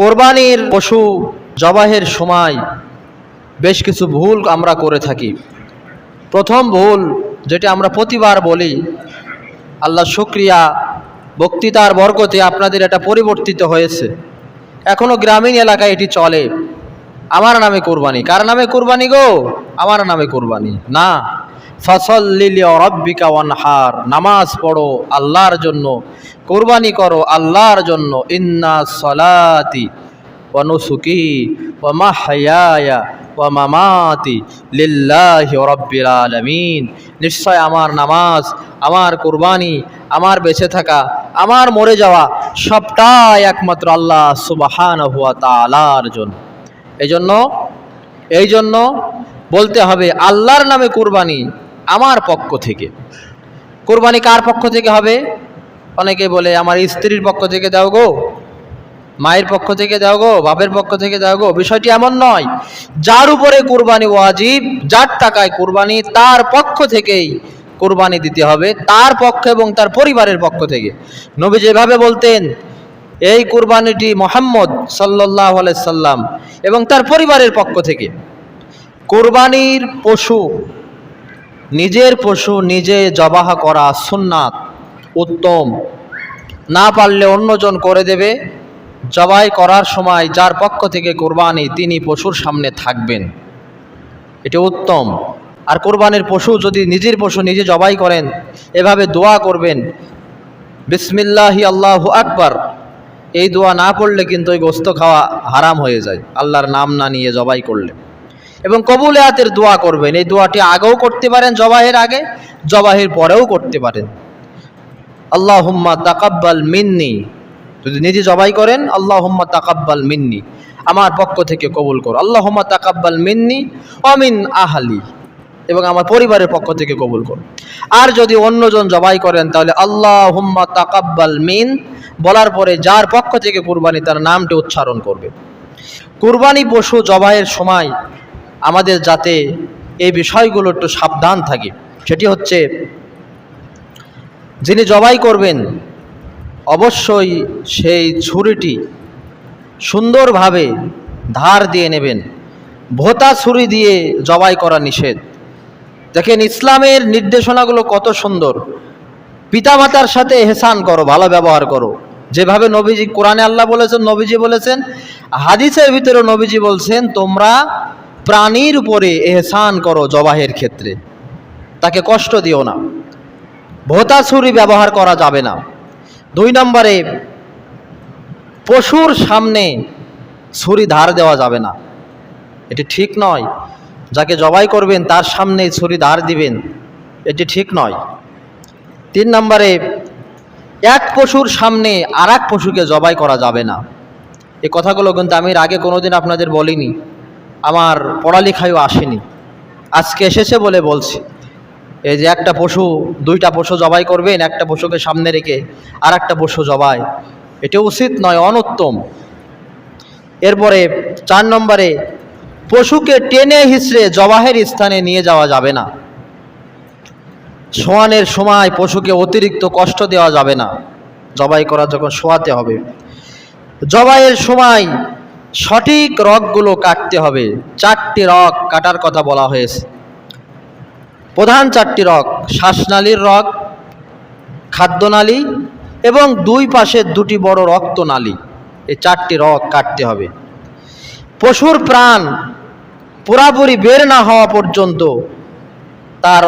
কোরবানির পশু জবাহের সময় বেশ কিছু ভুল আমরা করে থাকি। প্রথম ভুল, যেটা আমরা প্রতিবার বলি, আল্লাহ শুকরিয়া, বক্তৃতার বরকতে আপনাদের এটা পরিবর্তিত হয়েছে। এখনও গ্রামীণ এলাকায় এটি চলে, আমার নামে কোরবানি। কার নামে কোরবানি গো? আমার নামে কোরবানি না। ফাসাল্লি লিরাব্বিকা ওয়ানহার, নামাজ পড়ো আল্লাহর জন্য, কোরবানি করো আল্লাহর জন্য। ইন্না সলাতি ওয়া নুসুকি ওয়া মাহইয়ায়া ওয়া মামাতি লিল্লাহি রাব্বিল আলামিন, নিশ্চয় আমার নামাজ, আমার কোরবানি, আমার বেঁচে থাকা, আমার মরে যাওয়া সবটাই একমাত্র আল্লাহ সুবহানাহু ওয়া তাআলার জন্য। এই জন্য বলতে হবে আল্লাহর নামে কোরবানি আমার পক্ষ থেকে। কোরবানি কার পক্ষ থেকে হবে? অনেকে বলে আমার স্ত্রীর পক্ষ থেকে দাও গো, মায়ের পক্ষ থেকে দাও গো, বাপের পক্ষ থেকে দাও গো। বিষয়টি এমন নয়। যার উপরে কোরবানি ওয়াজিব, যার টাকায় কোরবানি, তার পক্ষ থেকেই কোরবানি দিতে হবে, তার পক্ষ এবং তার পরিবারের পক্ষ থেকে। নবী যেভাবে বলতেন, এই কোরবানিটি মুহাম্মদ সাল্লাল্লাহু আলাইহি সাল্লাম এবং তার পরিবারের পক্ষ থেকে। কোরবানির পশু, নিজের পশু নিজে জবাহ করা সুন্নাত, উত্তম। না পারলে অন্যজন করে দেবে। জবাই করার সময় যার পক্ষ থেকে কোরবানি, তিনি পশুর সামনে থাকবেন, এটা উত্তম। আর কোরবানির পশু যদি নিজের পশু নিজে জবাই করেন, এভাবে দোয়া করবেন, বিসমিল্লাহি আল্লাহু আকবার, এই দোয়া না পড়লে কিন্তু ওই গোস্ত খাওয়া হারাম হয়ে যায়, আল্লাহর নাম না নিয়ে জবাই করলে। এবং কবুলিয়াতের দোয়া করবেন। এই দোয়াটি আগেও করতে পারেন, জবাহের আগে, জবাহের পরেও করতে পারেন। আল্লাহুম্মা তাকাব্বাল মিন্নি, যদি নিজে জবাই করেন, আল্লাহুম্মা তাকাব্বাল মিন্নি, আমার পক্ষ থেকে কবুল করো। আল্লাহুম্মা তাকাব্বাল মিন্নি ওয়া মিন আহলি, এবং আমার পরিবারের পক্ষ থেকে কবুল করো। আর যদি অন্যজন জবাই করেন, তাহলে আল্লাহুম্মা তাকাব্বাল মিন বলার পরে যার পক্ষ থেকে কুরবানি, তার নামটি উচ্চারণ করবে। কুরবানি পশু জবাইয়ের সময় আমাদের যাতে এই বিষয়গুলো একটু সাবধান থাকে, সেটি হচ্ছে, যিনি জবাই করবেন অবশ্যই সেই ছুরিটি সুন্দরভাবে ধার দিয়ে নেবেন। ভোঁতা ছুরি দিয়ে জবাই করা নিষেধ। দেখেন ইসলামের নির্দেশনাগুলো কত সুন্দর। পিতামাতার সাথে এহসান করো, ভালো ব্যবহার করো, যেভাবে নবীজি, কোরআনে আল্লাহ বলেছেন, নবীজি বলেছেন, হাদিসের ভিতরে নবীজি বলছেন, তোমরা প্রাণীর উপরে এহসান করো জবাহের ক্ষেত্রে, তাকে কষ্ট দিও না। ভোঁতা ছুরি ব্যবহার করা যাবে না। 2 নম্বরে, পশুর সামনে ছুরি ধার দেওয়া যাবে না, এটি ঠিক নয়। যাকে জবাই করবেন তার সামনে ছুরি ধার দিবেন, এটি ঠিক নয়। 3 নম্বরে, এক পশুর সামনে আর এক পশুকে জবাই করা যাবে না। এই কথাগুলো কিন্তু আমি আগে কোনোদিন আপনাদের বলিনি, আমার পড়ালেখায়ও আসেনি, আজকে এসেছে বলে বলছি। এই যে একটা পশু, 2টা পশু জবাই করবেন, একটা পশুকে সামনে রেখে আর একটা পশু জবাই, এটা উচিত নয়, অনুত্তম। এরপরে 4 নম্বরে, পশুকে টেনে হিঁচড়ে জবাহের স্থানে নিয়ে যাওয়া যাবে না। শোয়ানোর সময় পশুকে অতিরিক্ত কষ্ট দেওয়া যাবে না, জবাই করা যখন শোয়াতে হবে। জবাইয়ের সময় সঠিক রগগুলো কাটতে হবে। 4টি রগ কাটার কথা বলা হয়েছে। প্রধান 4টি রগ: শ্বাসনালীর রগ, খাদ্যনালী এবং 2 পাশের 2টি বড় রক্তনালী। এই 4টি রগ কাটতে হবে। পশুর প্রাণ পুরাপুরি বের না হওয়া পর্যন্ত তার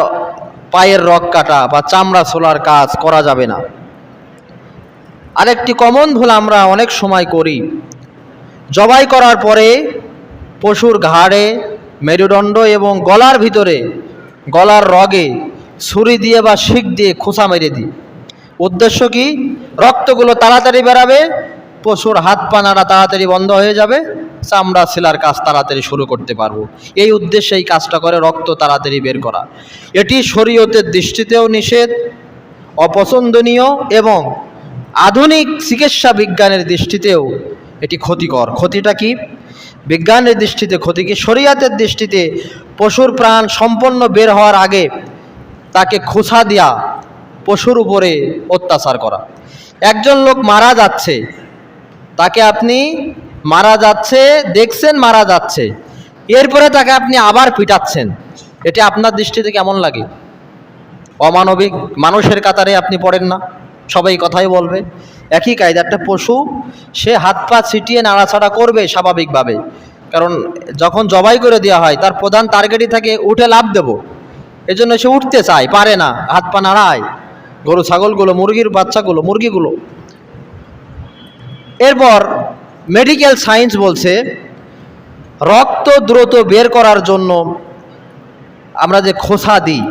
পায়ের রগ কাটা বা চামড়া ছোলার কাজ করা যাবে না। আরেকটি কমন ভুল আমরা অনেক সময় করি, জবাই করার পরে পশুর ঘাড়ে, মেরুদণ্ড এবং গলার ভিতরে, গলার রগে ছুরি দিয়ে বা শিক দিয়ে খোঁচা মেরে দিই। উদ্দেশ্য কি? রক্তগুলো তাড়াতাড়ি বেরাবে, পশুর হাত পা নাড়া তাড়াতাড়ি বন্ধ হয়ে যাবে, চামড়া ছেলার কাজ তাড়াতাড়ি শুরু করতে পারবো। এই উদ্দেশ্যে এই কাজটা করে, রক্ত তাড়াতাড়ি বের করা। এটি শরীয়তের দৃষ্টিতেও নিষেধ, অপছন্দনীয়, এবং আধুনিক চিকিৎসা বিজ্ঞানের দৃষ্টিতেও এটি ক্ষতিকর। ক্ষতিটা কি? বিজ্ঞানের দৃষ্টিতে ক্ষতি কি? শরীয়তের দৃষ্টিতে পশুর প্রাণ সম্পূর্ণ বের হওয়ার আগে তাকে খোঁচা দেয়া পশুর উপরে অত্যাচার করা। একজন লোক মারা যাচ্ছে, তাকে আপনি মারা যাচ্ছে, দেখছেন মারা যাচ্ছে, এরপরে তাকে আপনি আবার পিটাচ্ছেন, এটা আপনার দৃষ্টিতে কেমন লাগে? অমানবিক। মানুষের কাতারে আপনি পড়েন না, সবাই কথাই বলবে। একই কায়দা একটা পশু, সে হাত পা ছিটিয়ে নাড়াচাড়া করবে স্বাভাবিকভাবে, কারণ যখন জবাই করে দেওয়া হয় তার প্রধান টার্গেটই থাকে উঠে লাভ দেব, এজন্য সে উঠতে চায়, পারে না, হাত পা নাড়ায়, গরু ছাগলগুলো, মুরগির বাচ্চাগুলো, মুরগিগুলো। এরপর মেডিকেল সায়েন্স বলছে রক্ত দ্রুত বের করার জন্য আমরা যে খোসা দিই,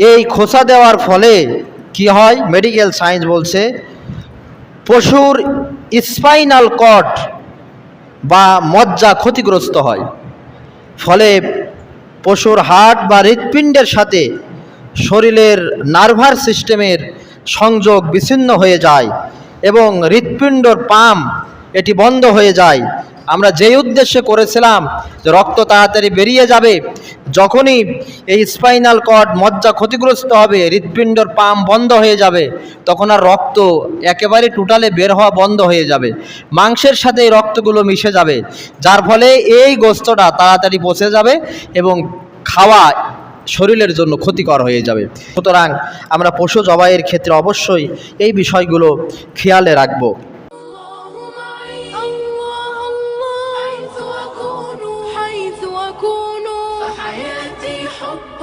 এই খোসা দেওয়ার ফলে কি হয়? মেডিকেল সায়েন্স বলছে পশুর স্পাইনাল কর্ড বা মজ্জা ক্ষতিগ্রস্ত হয়, ফলে পশুর হার্ট বা হৃৎপিণ্ডের সাথে শরীরের নার্ভাস সিস্টেমের সংযোগ বিচ্ছিন্ন হয়ে যায় এবং হৃৎপিণ্ডর পাম্প এটি বন্ধ হয়ে যায়। আমরা যেই উদ্দেশ্যে করেছিলাম যে রক্ত তাড়াতাড়ি বেরিয়ে যাবে, যখনই এই স্পাইনাল কর্ড মজ্জা ক্ষতিগ্রস্ত হবে, হৃৎপিণ্ডর পাম্প বন্ধ হয়ে যাবে, তখন আর রক্ত একেবারে টোটালে বের হওয়া বন্ধ হয়ে যাবে, মাংসের সাথে এই রক্তগুলো মিশে যাবে, যার ফলে এই গোস্তটা তাড়াতাড়ি পচে যাবে এবং খাওয়া শরীরের জন্য ক্ষতিকর হয়ে যাবে। সুতরাং আমরা পশু জবাইয়ের ক্ষেত্রে অবশ্যই এই বিষয়গুলো খেয়ালে রাখবো। حيث أكون فحياتي حب